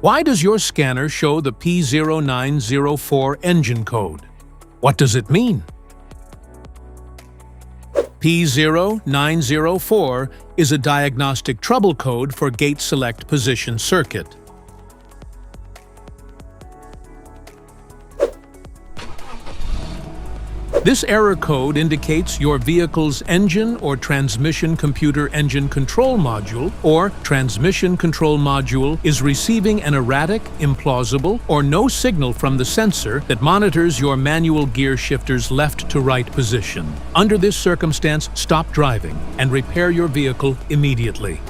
Why does your scanner show the P0904 engine code? What does it mean? P0904 is a diagnostic trouble code for gate select position circuit. This error code indicates your vehicle's engine or transmission computer engine control module or transmission control module is receiving an erratic, implausible, or no signal from the sensor that monitors your manual gear shifter's left to right position. Under this circumstance, stop driving and repair your vehicle immediately.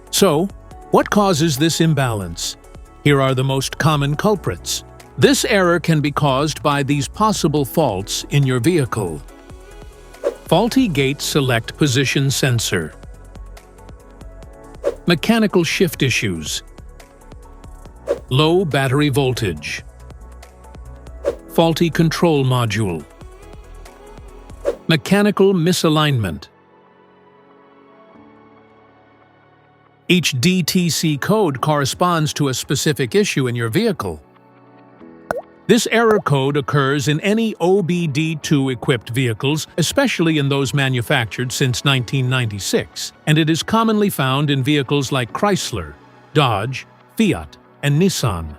So, what causes this imbalance? Here are the most common culprits. This error can be caused by these possible faults in your vehicle. Faulty gate select position sensor. Mechanical shift issues. Low battery voltage. Faulty control module. Mechanical misalignment. Each DTC code corresponds to a specific issue in your vehicle. This error code occurs in any OBD2-equipped vehicles, especially in those manufactured since 1996, and it is commonly found in vehicles like Chrysler, Dodge, Fiat, and Nissan.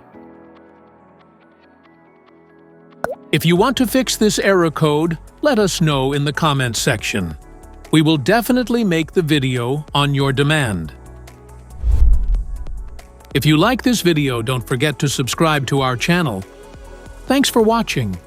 If you want to fix this error code, let us know in the comments section. We will definitely make the video on your demand. If you like this video, don't forget to subscribe to our channel. Thanks for watching.